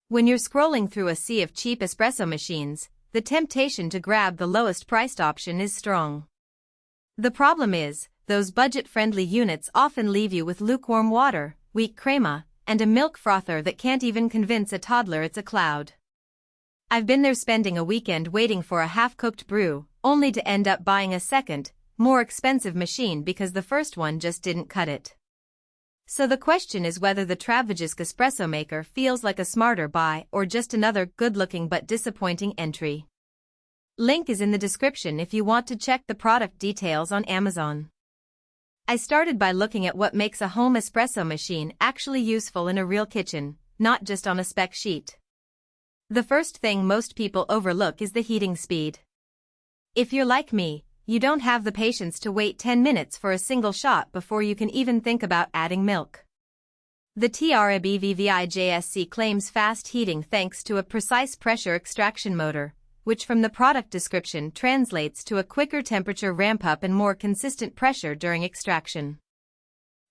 When you're scrolling through a sea of cheap espresso machines, the temptation to grab the lowest priced option is strong. The problem is, those budget-friendly units often leave you with lukewarm water, weak crema, and a milk frother that can't even convince a toddler it's a cloud. I've been there spending a weekend waiting for a half-cooked brew, only to end up buying a second, more expensive machine because the first one just didn't cut it. So the question is whether the TRABVVIJSC espresso maker feels like a smarter buy or just another good-looking but disappointing entry. Link is in the description if you want to check the product details on Amazon. I started by looking at what makes a home espresso machine actually useful in a real kitchen, not just on a spec sheet. The first thing most people overlook is the heating speed. If you're like me, you don't have the patience to wait 10 minutes for a single shot before you can even think about adding milk. The TRABVVIJSC claims fast heating thanks to a precise pressure extraction motor, which from the product description translates to a quicker temperature ramp-up and more consistent pressure during extraction.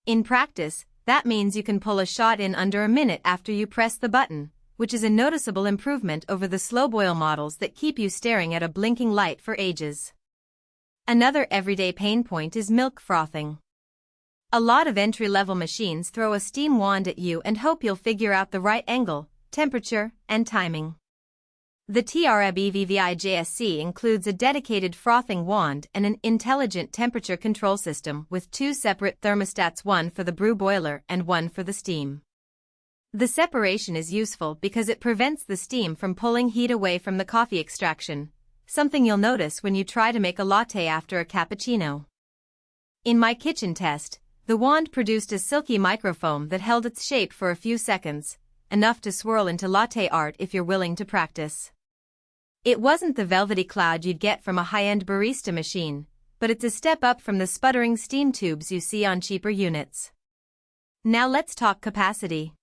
In practice, that means you can pull a shot in under a minute after you press the button, which is a noticeable improvement over the slow boil models that keep you staring at a blinking light for ages. Another everyday pain point is milk frothing. A lot of entry-level machines throw a steam wand at you and hope you'll figure out the right angle, temperature, and timing. The TRABVVIJSC includes a dedicated frothing wand and an intelligent temperature control system with two separate thermostats, one for the brew boiler and one for the steam. The separation is useful because it prevents the steam from pulling heat away from the coffee extraction, something you'll notice when you try to make a latte after a cappuccino. In my kitchen test, the wand produced a silky microfoam that held its shape for a few seconds, enough to swirl into latte art if you're willing to practice. It wasn't the velvety cloud you'd get from a high-end barista machine, but it's a step up from the sputtering steam tubes you see on cheaper units. Now let's talk capacity.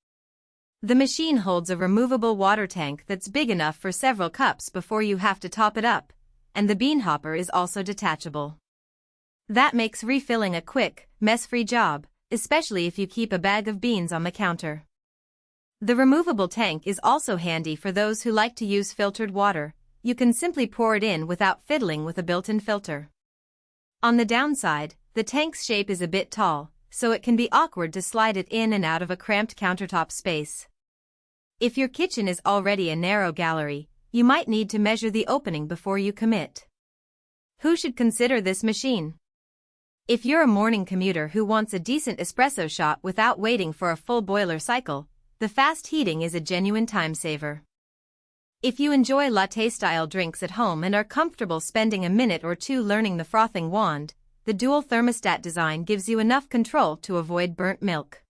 The machine holds a removable water tank that's big enough for several cups before you have to top it up, and the bean hopper is also detachable. That makes refilling a quick, mess-free job, especially if you keep a bag of beans on the counter. The removable tank is also handy for those who like to use filtered water. You can simply pour it in without fiddling with a built-in filter. On the downside, the tank's shape is a bit tall, so it can be awkward to slide it in and out of a cramped countertop space. If your kitchen is already a narrow gallery, you might need to measure the opening before you commit. Who should consider this machine? If you're a morning commuter who wants a decent espresso shot without waiting for a full boiler cycle, the fast heating is a genuine time saver. If you enjoy latte-style drinks at home and are comfortable spending a minute or two learning the frothing wand, the dual thermostat design gives you enough control to avoid burnt milk.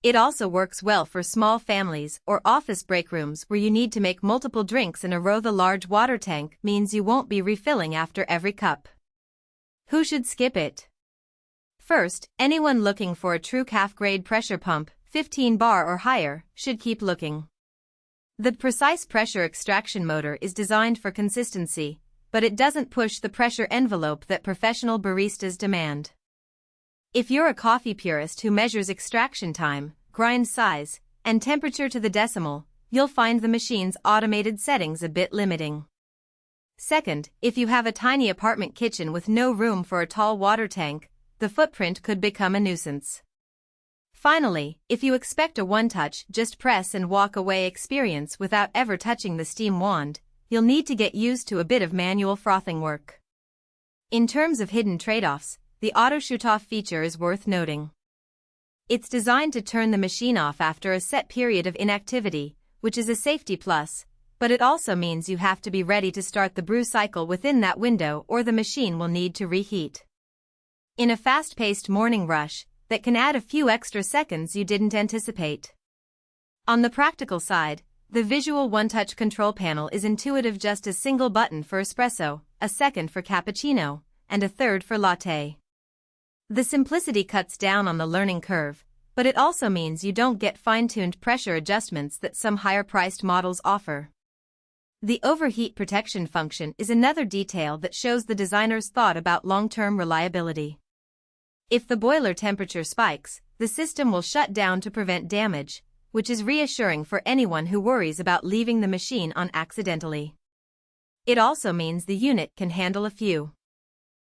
It also works well for small families or office break rooms where you need to make multiple drinks in a row. The large water tank means you won't be refilling after every cup. Who should skip it? First, anyone looking for a true calf-grade pressure pump, 15 bar or higher, should keep looking. The precise pressure extraction motor is designed for consistency, but it doesn't push the pressure envelope that professional baristas demand. If you're a coffee purist who measures extraction time, grind size, and temperature to the decimal, you'll find the machine's automated settings a bit limiting. Second, if you have a tiny apartment kitchen with no room for a tall water tank, the footprint could become a nuisance. Finally, if you expect a one-touch, just press and walk away experience without ever touching the steam wand, you'll need to get used to a bit of manual frothing work. In terms of hidden trade-offs, the auto shoot-off feature is worth noting. It's designed to turn the machine off after a set period of inactivity, which is a safety plus, but it also means you have to be ready to start the brew cycle within that window or the machine will need to reheat. In a fast-paced morning rush, that can add a few extra seconds you didn't anticipate. On the practical side, the visual one-touch control panel is intuitive, just a single button for espresso, a second for cappuccino, and a third for latte. The simplicity cuts down on the learning curve, but it also means you don't get fine-tuned pressure adjustments that some higher-priced models offer. The overheat protection function is another detail that shows the designer's thought about long-term reliability. If the boiler temperature spikes, the system will shut down to prevent damage, which is reassuring for anyone who worries about leaving the machine on accidentally. It also means the unit can handle a few